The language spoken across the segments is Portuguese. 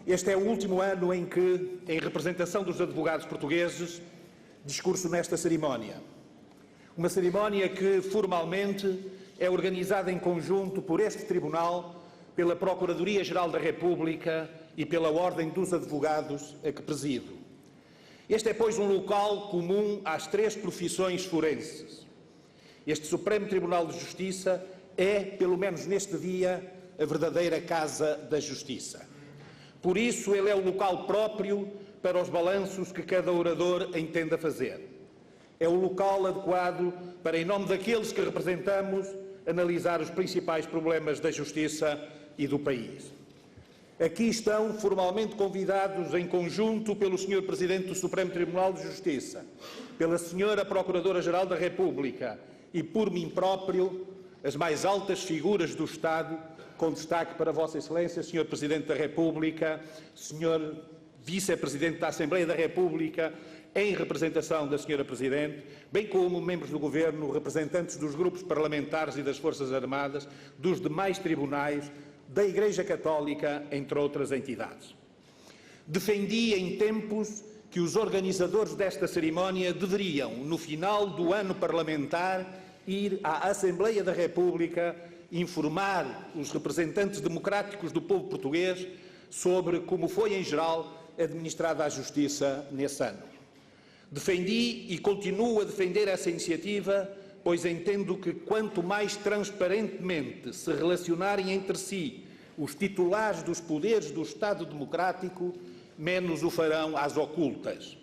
Este é o último ano em que, em representação dos advogados portugueses, discurso nesta cerimónia. Uma cerimónia que, formalmente, é organizada em conjunto por este Tribunal, pela Procuradoria-Geral da República e pela Ordem dos Advogados a que presido. Este é, pois, um local comum às três profissões forenses. Este Supremo Tribunal de Justiça é, pelo menos neste dia, a verdadeira Casa da Justiça. Por isso, ele é o local próprio para os balanços que cada orador entenda fazer. É o local adequado para, em nome daqueles que representamos, analisar os principais problemas da Justiça e do país. Aqui estão formalmente convidados em conjunto pelo Sr. Presidente do Supremo Tribunal de Justiça, pela Sra. Procuradora-Geral da República e por mim próprio, as mais altas figuras do Estado, com destaque para Vossa Excelência, Sr. Presidente da República, Sr. Vice-Presidente da Assembleia da República, em representação da Sra. Presidente, bem como membros do Governo, representantes dos grupos parlamentares e das Forças Armadas, dos demais tribunais, da Igreja Católica, entre outras entidades. Defendi em tempos que os organizadores desta cerimónia deveriam, no final do ano parlamentar, ir à Assembleia da República informar os representantes democráticos do povo português sobre como foi, em geral, administrada a Justiça nesse ano. Defendi e continuo a defender essa iniciativa, pois entendo que quanto mais transparentemente se relacionarem entre si os titulares dos poderes do Estado democrático, menos o farão às ocultas.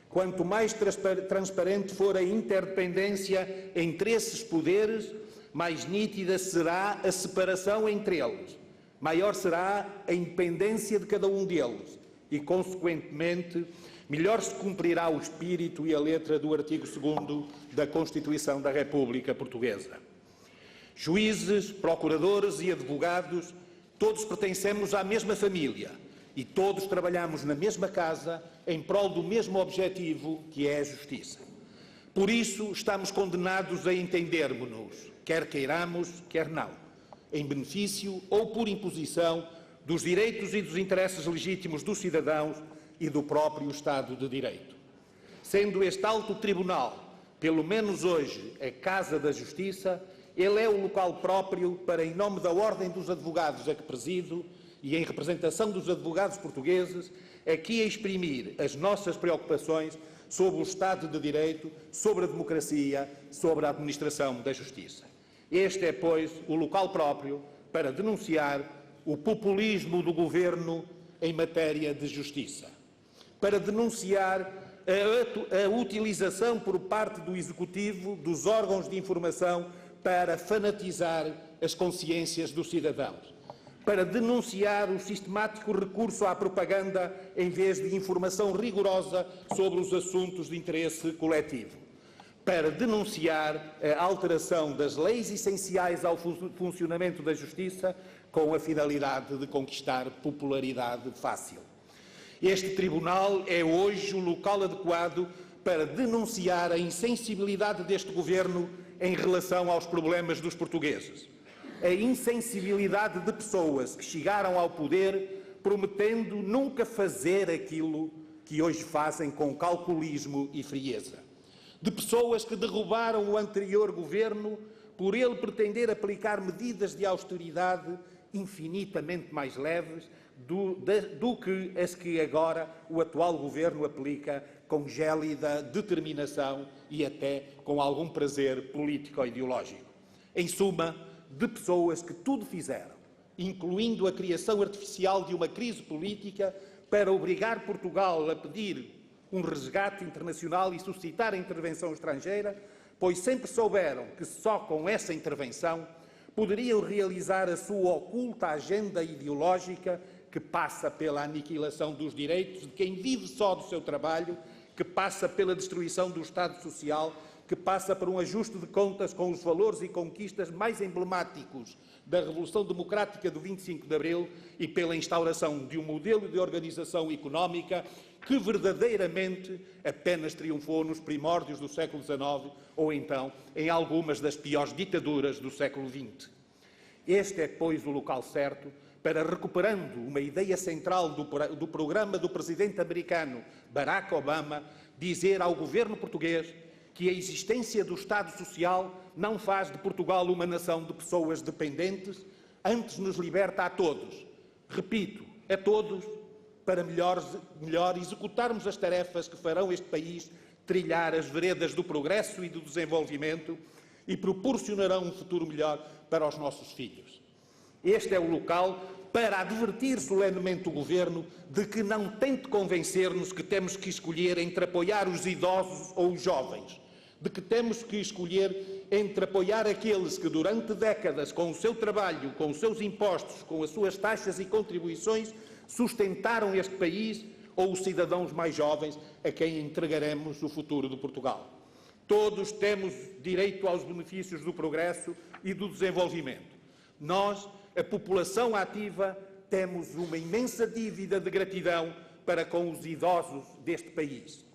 Quanto mais transparente for a interdependência entre esses poderes, mais nítida será a separação entre eles, maior será a independência de cada um deles e, consequentemente, melhor se cumprirá o espírito e a letra do artigo 2º da Constituição da República Portuguesa. Juízes, procuradores e advogados, todos pertencemos à mesma família e todos trabalhamos na mesma casa em prol do mesmo objetivo, que é a justiça. Por isso, estamos condenados a entendermos-nos, quer queiramos, quer não, em benefício ou por imposição dos direitos e dos interesses legítimos dos cidadãos e do próprio Estado de Direito. Sendo este alto tribunal, pelo menos hoje, a Casa da Justiça, ele é o local próprio para, em nome da Ordem dos Advogados a que presido e em representação dos advogados portugueses, aqui a exprimir as nossas preocupações sobre o Estado de Direito, sobre a democracia, sobre a administração da Justiça. Este é, pois, o local próprio para denunciar o populismo do Governo em matéria de justiça, para denunciar a utilização por parte do Executivo dos órgãos de informação para fanatizar as consciências dos cidadãos, para denunciar o sistemático recurso à propaganda em vez de informação rigorosa sobre os assuntos de interesse coletivo, para denunciar a alteração das leis essenciais ao funcionamento da Justiça com a finalidade de conquistar popularidade fácil. Este Tribunal é hoje o local adequado para denunciar a insensibilidade deste Governo em relação aos problemas dos portugueses. A insensibilidade de pessoas que chegaram ao poder prometendo nunca fazer aquilo que hoje fazem com calculismo e frieza. De pessoas que derrubaram o anterior Governo por ele pretender aplicar medidas de austeridade infinitamente mais leves do que as que agora o atual Governo aplica com gélida determinação e até com algum prazer político-ideológico. Em suma, de pessoas que tudo fizeram, incluindo a criação artificial de uma crise política para obrigar Portugal a pedir um resgate internacional e suscitar a intervenção estrangeira, pois sempre souberam que só com essa intervenção poderiam realizar a sua oculta agenda ideológica que passa pela aniquilação dos direitos de quem vive só do seu trabalho, que passa pela destruição do Estado Social, que passa por um ajuste de contas com os valores e conquistas mais emblemáticos da Revolução Democrática do 25 de Abril e pela instauração de um modelo de organização económica que verdadeiramente apenas triunfou nos primórdios do século XIX ou então em algumas das piores ditaduras do século XX. Este é, pois, o local certo para, recuperando uma ideia central do programa do presidente americano Barack Obama, dizer ao governo português que a existência do Estado Social não faz de Portugal uma nação de pessoas dependentes, antes nos liberta a todos. Repito, a todos, para melhor executarmos as tarefas que farão este país trilhar as veredas do progresso e do desenvolvimento e proporcionarão um futuro melhor para os nossos filhos. Este é o local para advertir solenemente o Governo de que não tente convencer-nos que temos que escolher entre apoiar os idosos ou os jovens, de que temos que escolher entre apoiar aqueles que durante décadas, com o seu trabalho, com os seus impostos, com as suas taxas e contribuições, sustentaram este país, ou os cidadãos mais jovens a quem entregaremos o futuro de Portugal. Todos temos direito aos benefícios do progresso e do desenvolvimento. Nós, a população ativa, temos uma imensa dívida de gratidão para com os idosos deste país.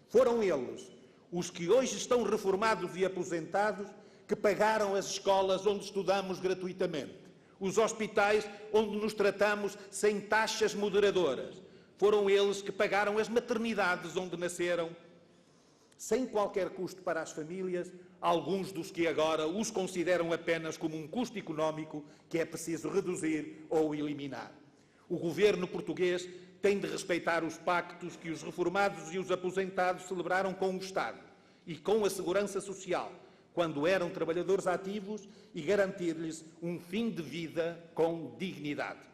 Foram eles, os que hoje estão reformados e aposentados, que pagaram as escolas onde estudamos gratuitamente, os hospitais onde nos tratamos sem taxas moderadoras. Foram eles que pagaram as maternidades onde nasceram, sem qualquer custo para as famílias, alguns dos que agora os consideram apenas como um custo económico que é preciso reduzir ou eliminar. O governo português tem de respeitar os pactos que os reformados e os aposentados celebraram com o Estado e com a Segurança Social, quando eram trabalhadores ativos, e garantir-lhes um fim de vida com dignidade.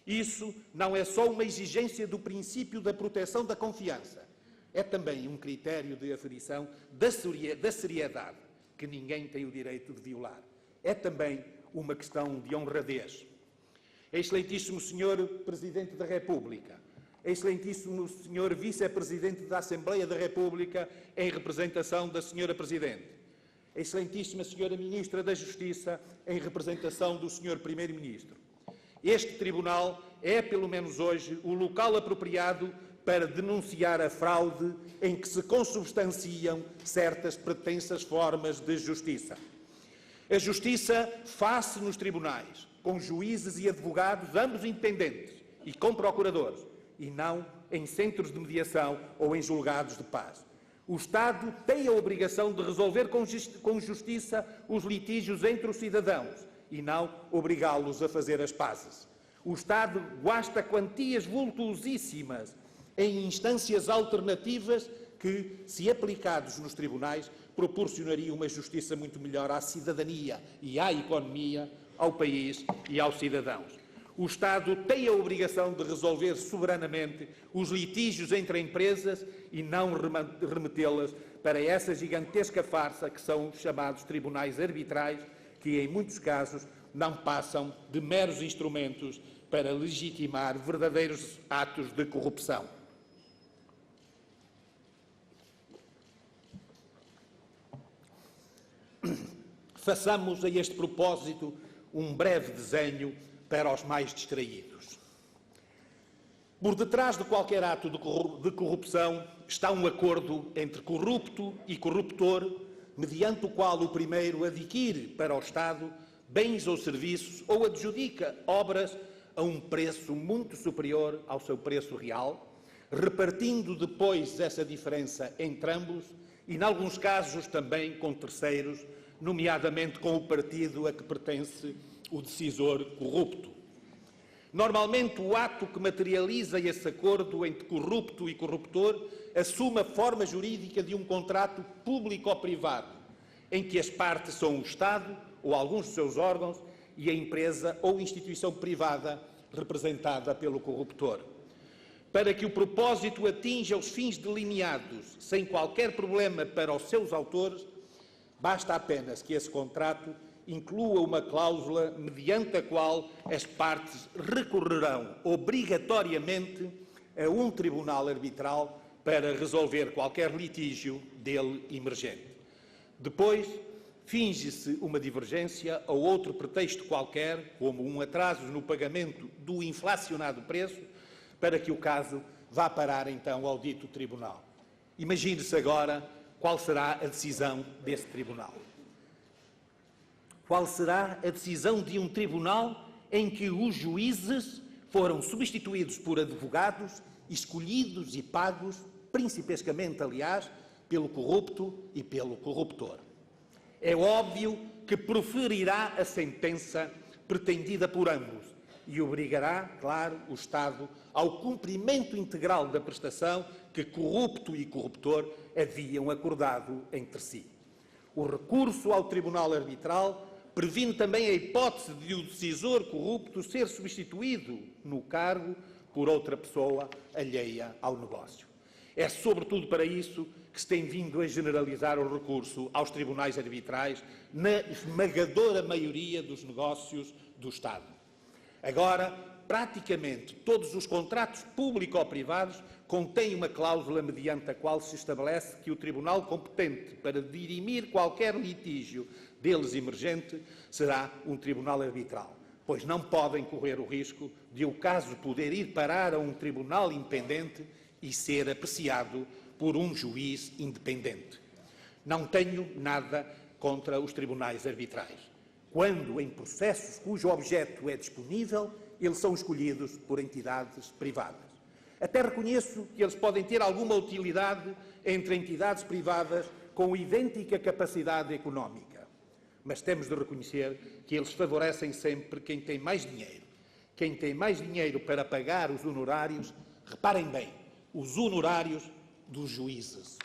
Isso não é só uma exigência do princípio da proteção da confiança, é também um critério de aferição da seriedade, que ninguém tem o direito de violar. É também uma questão de honradez. Excelentíssimo Sr. Presidente da República, Excelentíssimo Sr. Vice-Presidente da Assembleia da República, em representação da Sra. Presidente, Excelentíssima Sra. Ministra da Justiça, em representação do Sr. Primeiro-Ministro. Este Tribunal é, pelo menos hoje, o local apropriado para denunciar a fraude em que se consubstanciam certas pretensas formas de justiça. A justiça faz-se nos tribunais, com juízes e advogados, ambos independentes, e com procuradores, e não em centros de mediação ou em julgados de paz. O Estado tem a obrigação de resolver com justiça os litígios entre os cidadãos e não obrigá-los a fazer as pazes. O Estado gasta quantias vultuosíssimas em instâncias alternativas que, se aplicados nos tribunais, proporcionariam uma justiça muito melhor à cidadania e à economia, ao país e aos cidadãos. O Estado tem a obrigação de resolver soberanamente os litígios entre empresas e não remetê-las para essa gigantesca farsa que são os chamados tribunais arbitrais, que em muitos casos não passam de meros instrumentos para legitimar verdadeiros atos de corrupção. Façamos a este propósito um breve desenho para os mais distraídos. Por detrás de qualquer ato de corrupção está um acordo entre corrupto e corruptor, mediante o qual o primeiro adquire para o Estado bens ou serviços ou adjudica obras a um preço muito superior ao seu preço real, repartindo depois essa diferença entre ambos e, em alguns casos, também com terceiros, nomeadamente com o partido a que pertence o decisor corrupto. Normalmente, o ato que materializa esse acordo entre corrupto e corruptor assume a forma jurídica de um contrato público ou privado, em que as partes são o Estado ou alguns de seus órgãos e a empresa ou instituição privada representada pelo corruptor. Para que o propósito atinja os fins delineados sem qualquer problema para os seus autores, basta apenas que esse contrato inclua uma cláusula mediante a qual as partes recorrerão obrigatoriamente a um tribunal arbitral para resolver qualquer litígio dele emergente. Depois, finge-se uma divergência ou outro pretexto qualquer, como um atraso no pagamento do inflacionado preço, para que o caso vá parar então ao dito tribunal. Imagine-se agora qual será a decisão desse tribunal. Qual será a decisão de um tribunal em que os juízes foram substituídos por advogados escolhidos e pagos, principescamente, aliás, pelo corrupto e pelo corruptor. É óbvio que proferirá a sentença pretendida por ambos e obrigará, claro, o Estado ao cumprimento integral da prestação que corrupto e corruptor haviam acordado entre si. O recurso ao Tribunal Arbitral previne também a hipótese de o decisor corrupto ser substituído no cargo por outra pessoa alheia ao negócio. É sobretudo para isso que se tem vindo a generalizar o recurso aos tribunais arbitrais na esmagadora maioria dos negócios do Estado. Agora, praticamente todos os contratos público-privados contêm uma cláusula mediante a qual se estabelece que o tribunal competente para dirimir qualquer litígio deles emergente será um tribunal arbitral, pois não podem correr o risco de o caso poder ir parar a um tribunal independente e ser apreciado por um juiz independente. Não tenho nada contra os tribunais arbitrais. Quando em processos cujo objeto é disponível, eles são escolhidos por entidades privadas. Até reconheço que eles podem ter alguma utilidade entre entidades privadas com idêntica capacidade económica, mas temos de reconhecer que eles favorecem sempre quem tem mais dinheiro. Quem tem mais dinheiro para pagar os honorários, reparem bem, os honorários dos juízes.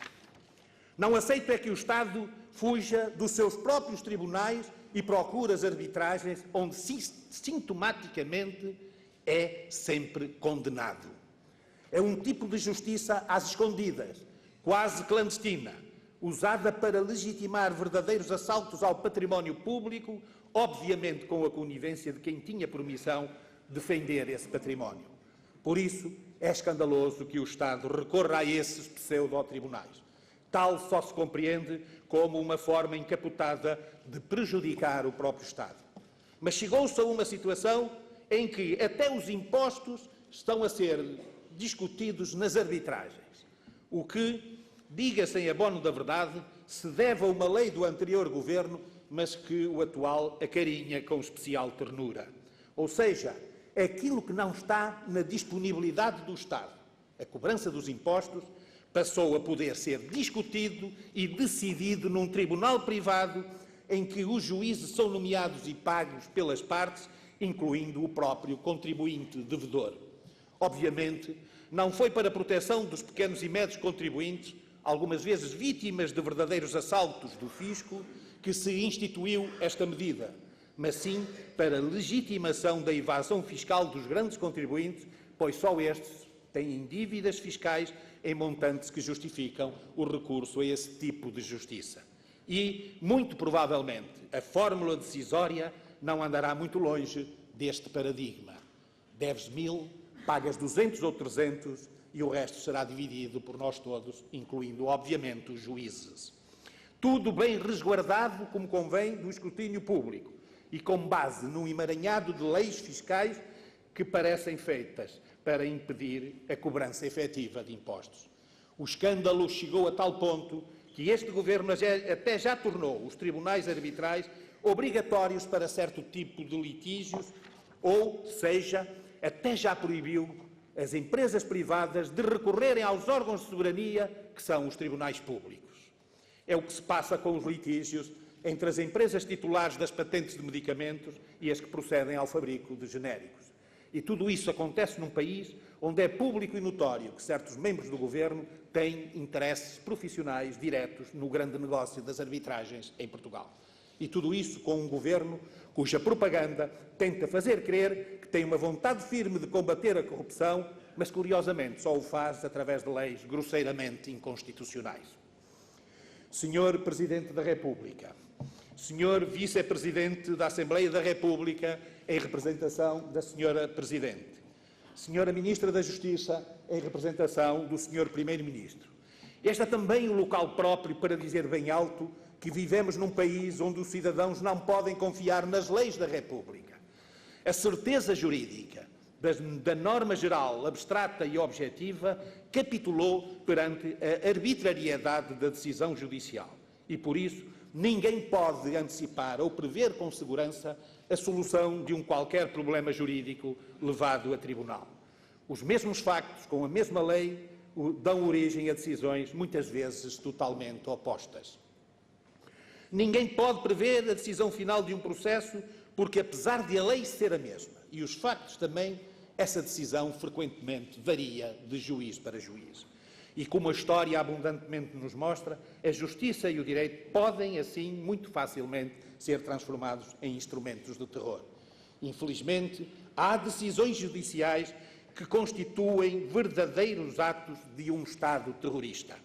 Não aceito é que o Estado fuja dos seus próprios tribunais e procure as arbitragens onde sintomaticamente é sempre condenado. É um tipo de justiça às escondidas, quase clandestina, usada para legitimar verdadeiros assaltos ao património público, obviamente com a conivência de quem tinha por missão defender esse património. Por isso, é escandaloso que o Estado recorra a esses pseudo-tribunais. Tal só se compreende como uma forma encapotada de prejudicar o próprio Estado. Mas chegou-se a uma situação em que até os impostos estão a ser discutidos nas arbitragens, o que, diga-se em abono da verdade, se deve a uma lei do anterior governo, mas que o atual acarinha com especial ternura. Ou seja, aquilo que não está na disponibilidade do Estado, a cobrança dos impostos, passou a poder ser discutido e decidido num tribunal privado em que os juízes são nomeados e pagos pelas partes, incluindo o próprio contribuinte devedor. Obviamente, não foi para a proteção dos pequenos e médios contribuintes, algumas vezes vítimas de verdadeiros assaltos do fisco, que se instituiu esta medida, mas sim para a legitimação da evasão fiscal dos grandes contribuintes, pois só estes têm dívidas fiscais em montantes que justificam o recurso a esse tipo de justiça. E, muito provavelmente, a fórmula decisória não andará muito longe deste paradigma. Deves 1000, pagas 200 ou 300 e o resto será dividido por nós todos, incluindo, obviamente, os juízes. Tudo bem resguardado, como convém, do escrutínio público e com base num emaranhado de leis fiscais que parecem feitas para impedir a cobrança efetiva de impostos. O escândalo chegou a tal ponto que este Governo até já tornou os tribunais arbitrais obrigatórios para certo tipo de litígios, ou seja, até já proibiu as empresas privadas de recorrerem aos órgãos de soberania, que são os tribunais públicos. É o que se passa com os litígios entre as empresas titulares das patentes de medicamentos e as que procedem ao fabrico de genéricos. E tudo isso acontece num país onde é público e notório que certos membros do Governo têm interesses profissionais diretos no grande negócio das arbitragens em Portugal. E tudo isso com um Governo cuja propaganda tenta fazer crer que tem uma vontade firme de combater a corrupção, mas curiosamente só o faz através de leis grosseiramente inconstitucionais. Senhor Presidente da República, Senhor Vice-Presidente da Assembleia da República, em representação da Senhora Presidente, Senhora Ministra da Justiça, em representação do Senhor Primeiro-Ministro. Este é também o local próprio para dizer bem alto que vivemos num país onde os cidadãos não podem confiar nas leis da República. A certeza jurídica da norma geral, abstrata e objetiva, capitulou perante a arbitrariedade da decisão judicial e, por isso, ninguém pode antecipar ou prever com segurança a solução de um qualquer problema jurídico levado a tribunal. Os mesmos factos, com a mesma lei, dão origem a decisões muitas vezes totalmente opostas. Ninguém pode prever a decisão final de um processo porque, apesar de a lei ser a mesma e os factos também, essa decisão frequentemente varia de juiz para juiz. E como a história abundantemente nos mostra, a justiça e o direito podem, assim, muito facilmente ser transformados em instrumentos de terror. Infelizmente, há decisões judiciais que constituem verdadeiros atos de um Estado terrorista.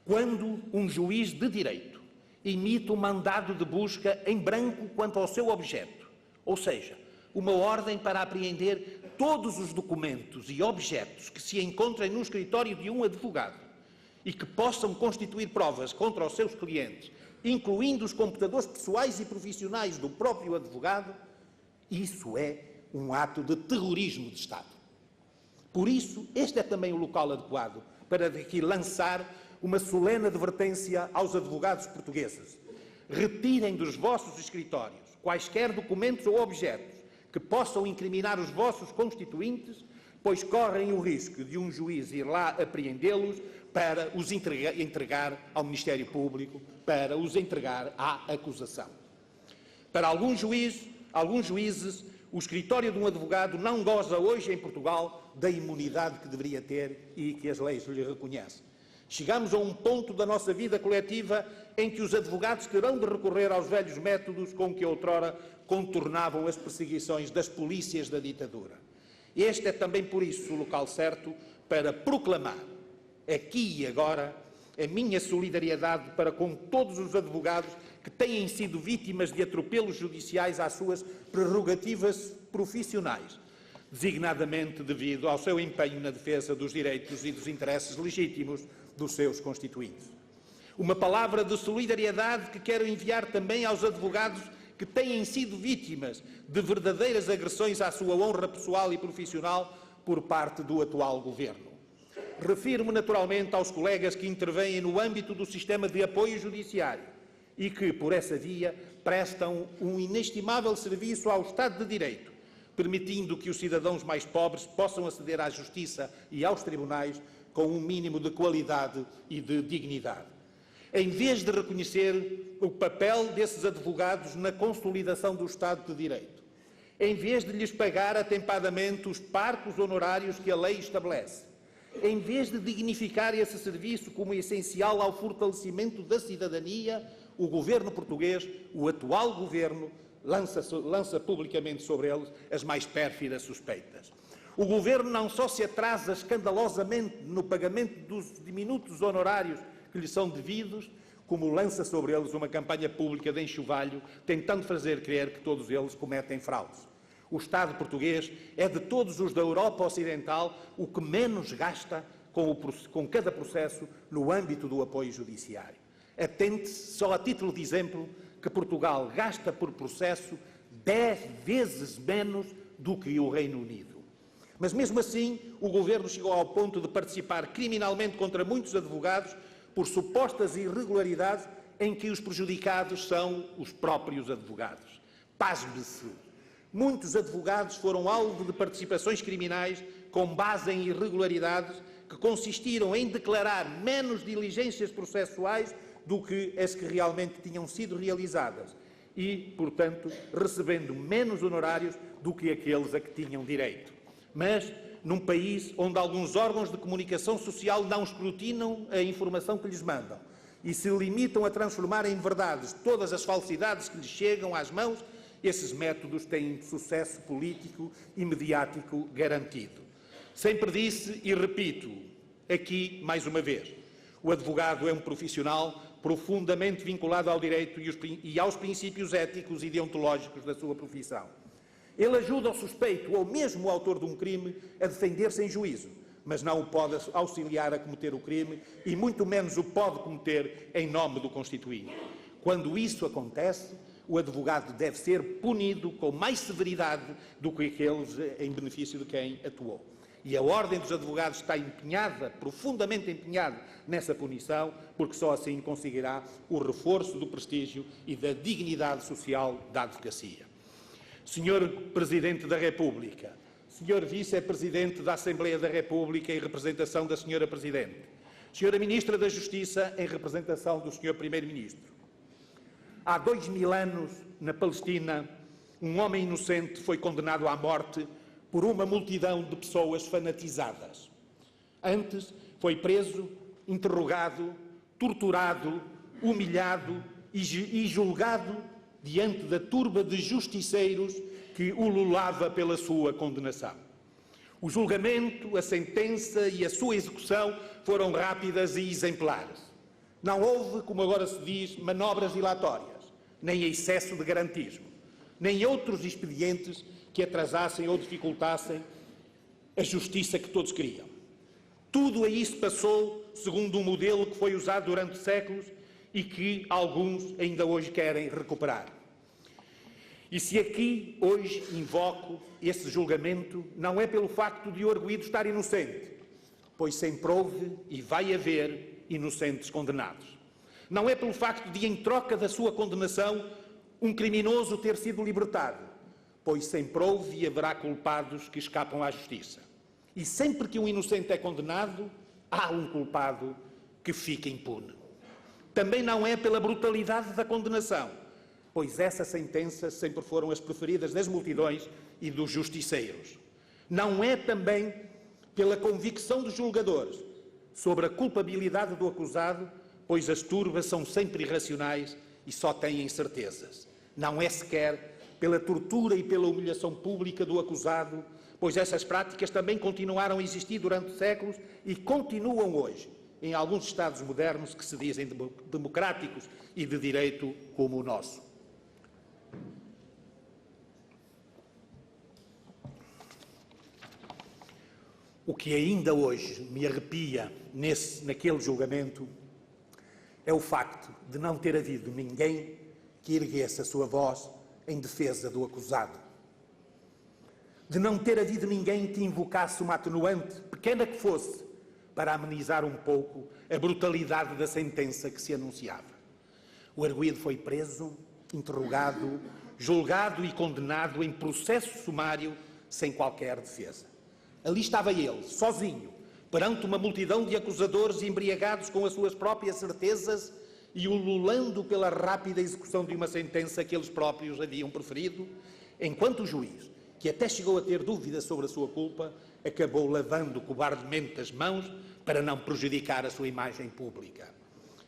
Quando um juiz de direito emite um mandado de busca em branco quanto ao seu objeto, ou seja, uma ordem para apreender todos os documentos e objetos que se encontrem no escritório de um advogado e que possam constituir provas contra os seus clientes, incluindo os computadores pessoais e profissionais do próprio advogado, isso é um ato de terrorismo de Estado. Por isso, este é também o local adequado para daqui lançar uma solene advertência aos advogados portugueses. Retirem dos vossos escritórios quaisquer documentos ou objetos que possam incriminar os vossos constituintes, pois correm o risco de um juiz ir lá apreendê-los para os entregar ao Ministério Público, para os entregar à acusação. Para alguns juízes, o escritório de um advogado não goza hoje em Portugal da imunidade que deveria ter e que as leis lhe reconhecem. Chegamos a um ponto da nossa vida coletiva em que os advogados terão de recorrer aos velhos métodos com que outrora contornavam as perseguições das polícias da ditadura. Este é também, por isso, o local certo para proclamar, aqui e agora, a minha solidariedade para com todos os advogados que têm sido vítimas de atropelos judiciais às suas prerrogativas profissionais, designadamente devido ao seu empenho na defesa dos direitos e dos interesses legítimos dos seus constituintes. Uma palavra de solidariedade que quero enviar também aos advogados que têm sido vítimas de verdadeiras agressões à sua honra pessoal e profissional por parte do atual governo. Refiro-me naturalmente aos colegas que intervêm no âmbito do sistema de apoio judiciário e que, por essa via, prestam um inestimável serviço ao Estado de Direito, permitindo que os cidadãos mais pobres possam aceder à justiça e aos tribunais com um mínimo de qualidade e de dignidade. Em vez de reconhecer o papel desses advogados na consolidação do Estado de Direito, em vez de lhes pagar atempadamente os parcos honorários que a lei estabelece, em vez de dignificar esse serviço como essencial ao fortalecimento da cidadania, o governo português, o atual governo, lança publicamente sobre eles as mais pérfidas suspeitas. O governo não só se atrasa escandalosamente no pagamento dos diminutos honorários que lhes são devidos, como lança sobre eles uma campanha pública de enxovalho, tentando fazer crer que todos eles cometem fraudes. O Estado português é de todos os da Europa Ocidental o que menos gasta com cada processo no âmbito do apoio judiciário. Atente-se, só a título de exemplo, que Portugal gasta por processo 10 vezes menos do que o Reino Unido. Mas mesmo assim, o governo chegou ao ponto de participar criminalmente contra muitos advogados por supostas irregularidades em que os prejudicados são os próprios advogados. Pasme-se! Muitos advogados foram alvo de participações criminais com base em irregularidades que consistiram em declarar menos diligências processuais do que as que realmente tinham sido realizadas e, portanto, recebendo menos honorários do que aqueles a que tinham direito. Mas, num país onde alguns órgãos de comunicação social não escrutinam a informação que lhes mandam e se limitam a transformar em verdades todas as falsidades que lhes chegam às mãos, esses métodos têm sucesso político e mediático garantido. Sempre disse e repito aqui mais uma vez, o advogado é um profissional profundamente vinculado ao direito e aos princípios éticos e deontológicos da sua profissão. Ele ajuda o suspeito ou mesmo o autor de um crime a defender-se em juízo, mas não o pode auxiliar a cometer o crime e muito menos o pode cometer em nome do constituinte. Quando isso acontece, o advogado deve ser punido com mais severidade do que aqueles em benefício de quem atuou. E a Ordem dos Advogados está empenhada, profundamente empenhada nessa punição, porque só assim conseguirá o reforço do prestígio e da dignidade social da advocacia. Senhor Presidente da República, Senhor Vice-Presidente da Assembleia da República em representação da Senhora Presidente, Senhora Ministra da Justiça em representação do Senhor Primeiro-Ministro. Há 2000 anos, na Palestina, um homem inocente foi condenado à morte por uma multidão de pessoas fanatizadas. Antes foi preso, interrogado, torturado, humilhado e julgado diante da turba de justiceiros que ululava pela sua condenação. O julgamento, a sentença e a sua execução foram rápidas e exemplares. Não houve, como agora se diz, manobras dilatórias, nem excesso de garantismo, nem outros expedientes que atrasassem ou dificultassem a justiça que todos queriam. Tudo aí se passou segundo um modelo que foi usado durante séculos e que alguns ainda hoje querem recuperar. E se aqui hoje invoco esse julgamento, não é pelo facto de o arguido estar inocente, pois sempre houve e vai haver inocentes condenados. Não é pelo facto de, em troca da sua condenação, um criminoso ter sido libertado, pois sempre houve e haverá culpados que escapam à justiça. E sempre que um inocente é condenado, há um culpado que fica impune. Também não é pela brutalidade da condenação, pois essas sentenças sempre foram as preferidas das multidões e dos justiceiros. Não é também pela convicção dos julgadores sobre a culpabilidade do acusado, pois as turbas são sempre irracionais e só têm certezas. Não é sequer pela tortura e pela humilhação pública do acusado, pois essas práticas também continuaram a existir durante séculos e continuam hoje em alguns Estados modernos que se dizem democráticos e de direito como o nosso. O que ainda hoje me arrepia naquele julgamento é o facto de não ter havido ninguém que erguesse a sua voz em defesa do acusado. De não ter havido ninguém que invocasse uma atenuante, pequena que fosse, para amenizar um pouco a brutalidade da sentença que se anunciava. O arguido foi preso, interrogado, julgado e condenado em processo sumário sem qualquer defesa. Ali estava ele, sozinho, perante uma multidão de acusadores embriagados com as suas próprias certezas e ululando pela rápida execução de uma sentença que eles próprios haviam preferido, enquanto o juiz, que até chegou a ter dúvidas sobre a sua culpa, acabou lavando cobardemente as mãos para não prejudicar a sua imagem pública.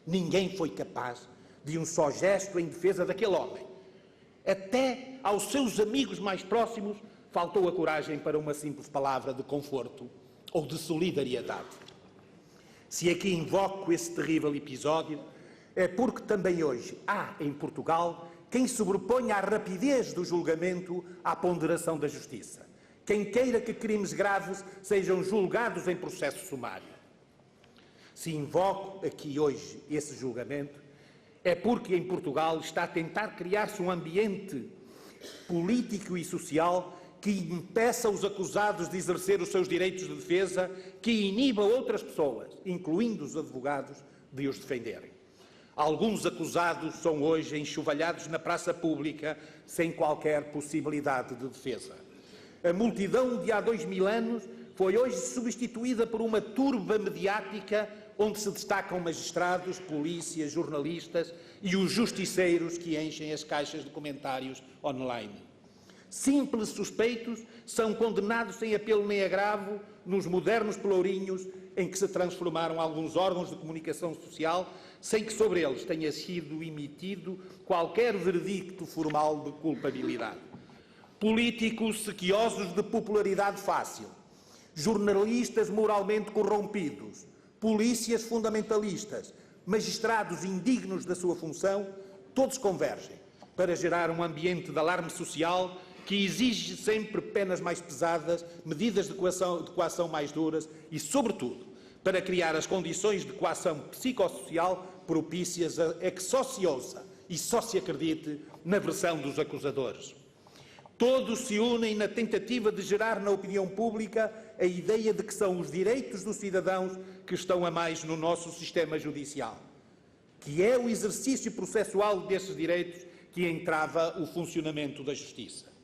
Ninguém foi capaz de um só gesto em defesa daquele homem. Até aos seus amigos mais próximos faltou a coragem para uma simples palavra de conforto ou de solidariedade. Se aqui invoco esse terrível episódio, é porque também hoje há em Portugal quem sobreponha a rapidez do julgamento à ponderação da justiça. Quem queira que crimes graves sejam julgados em processo sumário. Se invoco aqui hoje esse julgamento, é porque em Portugal está a tentar criar-se um ambiente político e social que impeça os acusados de exercer os seus direitos de defesa, que iniba outras pessoas, incluindo os advogados, de os defenderem. Alguns acusados são hoje enxovalhados na praça pública sem qualquer possibilidade de defesa. A multidão de há 2000 anos foi hoje substituída por uma turba mediática onde se destacam magistrados, polícias, jornalistas e os justiceiros que enchem as caixas de comentários online. Simples suspeitos são condenados sem apelo nem agravo nos modernos pelourinhos em que se transformaram alguns órgãos de comunicação social, sem que sobre eles tenha sido emitido qualquer veredicto formal de culpabilidade. Políticos sequiosos de popularidade fácil, jornalistas moralmente corrompidos, polícias fundamentalistas, magistrados indignos da sua função, todos convergem para gerar um ambiente de alarme social que exige sempre penas mais pesadas, medidas de coação mais duras e, sobretudo, para criar as condições de coação psicossocial propícias a que só se ouça e só se acredite na versão dos acusadores. Todos se unem na tentativa de gerar na opinião pública a ideia de que são os direitos dos cidadãos que estão a mais no nosso sistema judicial, que é o exercício processual desses direitos que entrava o funcionamento da justiça.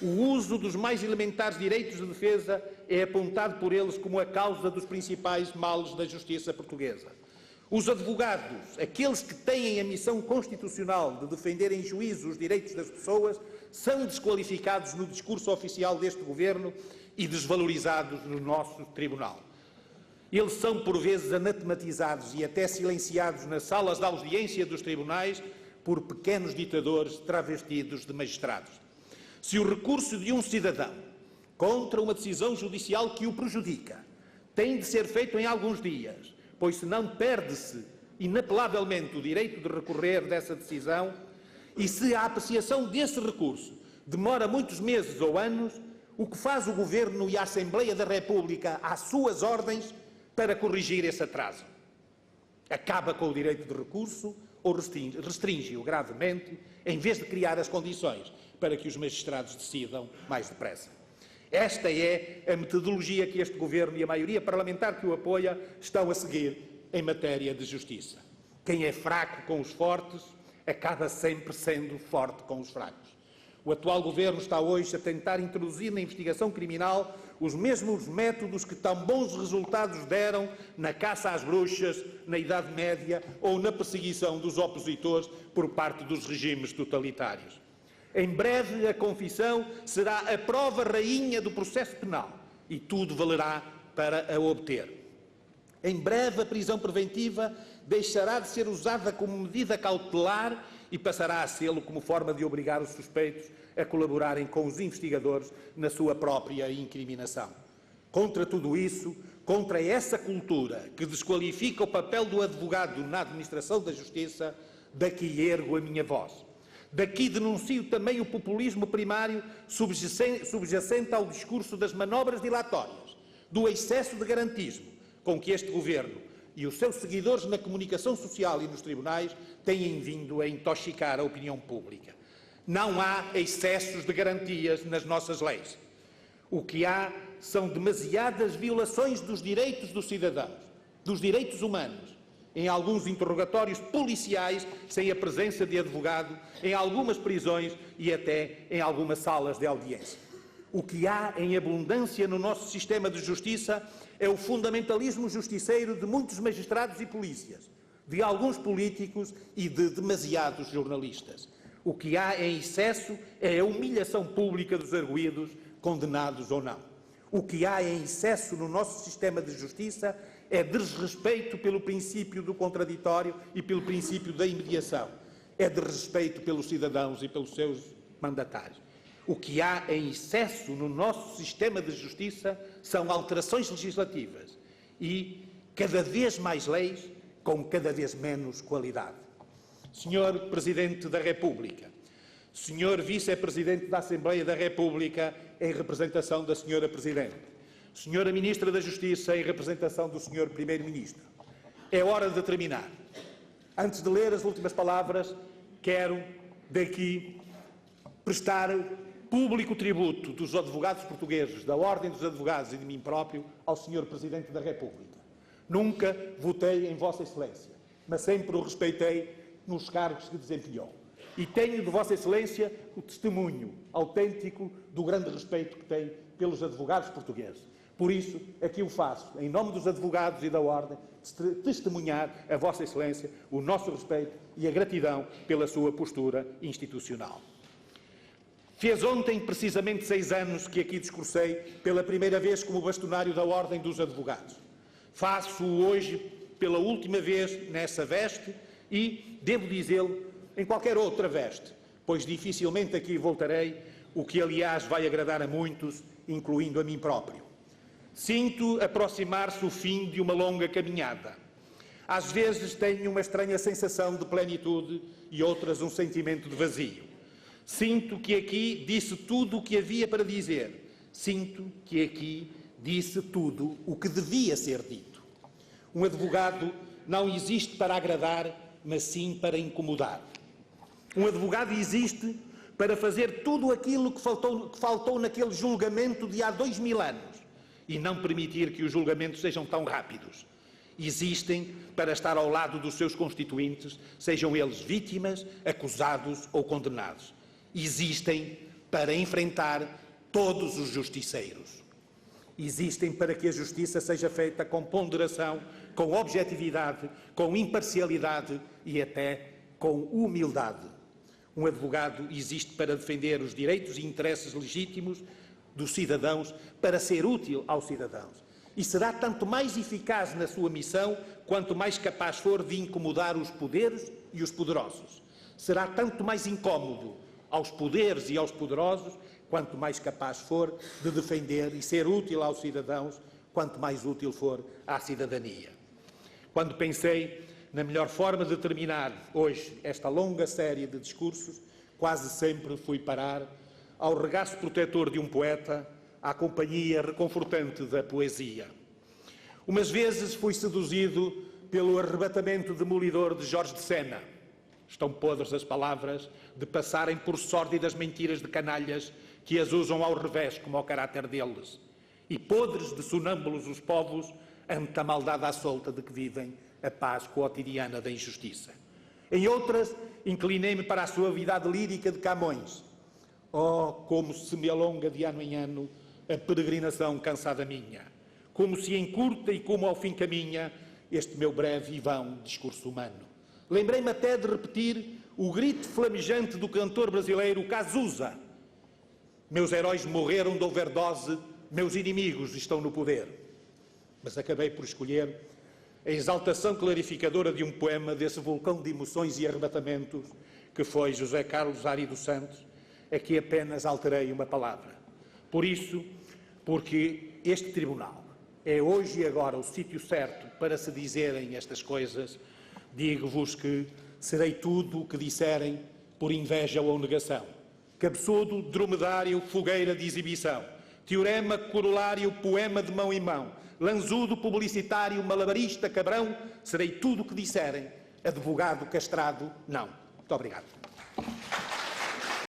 O uso dos mais elementares direitos de defesa é apontado por eles como a causa dos principais males da justiça portuguesa. Os advogados, aqueles que têm a missão constitucional de defender em juízo os direitos das pessoas, são desqualificados no discurso oficial deste Governo e desvalorizados no nosso Tribunal. Eles são, por vezes, anatematizados e até silenciados nas salas de audiência dos tribunais por pequenos ditadores travestidos de magistrados. Se o recurso de um cidadão contra uma decisão judicial que o prejudica tem de ser feito em alguns dias, pois senão perde-se inapelavelmente o direito de recorrer dessa decisão, e se a apreciação desse recurso demora muitos meses ou anos, o que faz o Governo e a Assembleia da República às suas ordens para corrigir esse atraso? Acaba com o direito de recurso ou restringe-o gravemente, em vez de criar as condições para que os magistrados decidam mais depressa. Esta é a metodologia que este Governo e a maioria parlamentar que o apoia estão a seguir em matéria de justiça. Quem é fraco com os fortes acaba sempre sendo forte com os fracos. O atual Governo está hoje a tentar introduzir na investigação criminal os mesmos métodos que tão bons resultados deram na caça às bruxas, na Idade Média ou na perseguição dos opositores por parte dos regimes totalitários. Em breve, a confissão será a prova rainha do processo penal e tudo valerá para a obter. Em breve, a prisão preventiva deixará de ser usada como medida cautelar e passará a sê-lo como forma de obrigar os suspeitos a colaborarem com os investigadores na sua própria incriminação. Contra tudo isso, contra essa cultura que desqualifica o papel do advogado na administração da justiça, daqui ergo a minha voz. Daqui denuncio também o populismo primário subjacente ao discurso das manobras dilatórias, do excesso de garantismo com que este Governo e os seus seguidores na comunicação social e nos tribunais têm vindo a intoxicar a opinião pública. Não há excessos de garantias nas nossas leis. O que há são demasiadas violações dos direitos dos cidadãos, dos direitos humanos, em alguns interrogatórios policiais sem a presença de advogado, em algumas prisões e até em algumas salas de audiência. O que há em abundância no nosso sistema de justiça é o fundamentalismo justiceiro de muitos magistrados e polícias, de alguns políticos e de demasiados jornalistas. O que há em excesso é a humilhação pública dos arguidos, condenados ou não. O que há em excesso no nosso sistema de justiça é desrespeito pelo princípio do contraditório e pelo princípio da imediação. É desrespeito pelos cidadãos e pelos seus mandatários. O que há em excesso no nosso sistema de justiça são alterações legislativas e cada vez mais leis com cada vez menos qualidade. Senhor Presidente da República, Senhor Vice-Presidente da Assembleia da República em representação da Senhora Presidente, Senhora Ministra da Justiça em representação do Senhor Primeiro-Ministro, é hora de terminar. Antes de ler as últimas palavras, quero daqui prestar público tributo dos advogados portugueses, da Ordem dos Advogados e de mim próprio, ao Sr. Presidente da República. Nunca votei em Vossa Excelência, mas sempre o respeitei nos cargos que desempenhou. E tenho de Vossa Excelência o testemunho autêntico do grande respeito que tem pelos advogados portugueses. Por isso, aqui o faço, em nome dos advogados e da Ordem, testemunhar a Vossa Excelência o nosso respeito e a gratidão pela sua postura institucional. Fez ontem precisamente 6 anos que aqui discursei pela primeira vez como bastonário da Ordem dos Advogados. Faço-o hoje pela última vez nessa veste e, devo dizê-lo, em qualquer outra veste, pois dificilmente aqui voltarei, o que aliás vai agradar a muitos, incluindo a mim próprio. Sinto aproximar-se o fim de uma longa caminhada. Às vezes tenho uma estranha sensação de plenitude e outras um sentimento de vazio. Sinto que aqui disse tudo o que havia para dizer. Sinto que aqui disse tudo o que devia ser dito. Um advogado não existe para agradar, mas sim para incomodar. Um advogado existe para fazer tudo aquilo que faltou naquele julgamento de há 2000 anos e não permitir que os julgamentos sejam tão rápidos. Existem para estar ao lado dos seus constituintes, sejam eles vítimas, acusados ou condenados. Existem para enfrentar todos os justiceiros. Existem para que a justiça seja feita com ponderação, com objetividade, com imparcialidade e até com humildade. Um advogado existe para defender os direitos e interesses legítimos dos cidadãos, para ser útil aos cidadãos. E será tanto mais eficaz na sua missão quanto mais capaz for de incomodar os poderes e os poderosos. Será tanto mais incómodo aos poderes e aos poderosos quanto mais capaz for de defender e ser útil aos cidadãos, quanto mais útil for à cidadania. Quando pensei na melhor forma de terminar hoje esta longa série de discursos, quase sempre fui parar ao regaço protetor de um poeta, à companhia reconfortante da poesia. Umas vezes fui seduzido pelo arrebatamento demolidor de Jorge de Sena. Estão podres as palavras de passarem por sórdidas mentiras de canalhas que as usam ao revés, como ao caráter deles. E podres de sonâmbulos os povos ante a maldade à solta de que vivem a paz cotidiana da injustiça. Em outras, inclinei-me para a suavidade lírica de Camões. Oh, como se me alonga de ano em ano a peregrinação cansada minha, como se encurta e como ao fim caminha este meu breve e vão discurso humano. Lembrei-me até de repetir o grito flamejante do cantor brasileiro Cazuza. Meus heróis morreram de overdose, meus inimigos estão no poder. Mas acabei por escolher a exaltação clarificadora de um poema desse vulcão de emoções e arrebatamentos que foi José Carlos Ari dos Santos, a que apenas alterei uma palavra. Por isso, porque este tribunal é hoje e agora o sítio certo para se dizerem estas coisas, digo-vos que serei tudo o que disserem por inveja ou negação. Cabeçudo, dromedário, fogueira de exibição. Teorema, corolário, poema de mão em mão. Lanzudo, publicitário, malabarista, cabrão, serei tudo o que disserem. Advogado, castrado, não. Muito obrigado.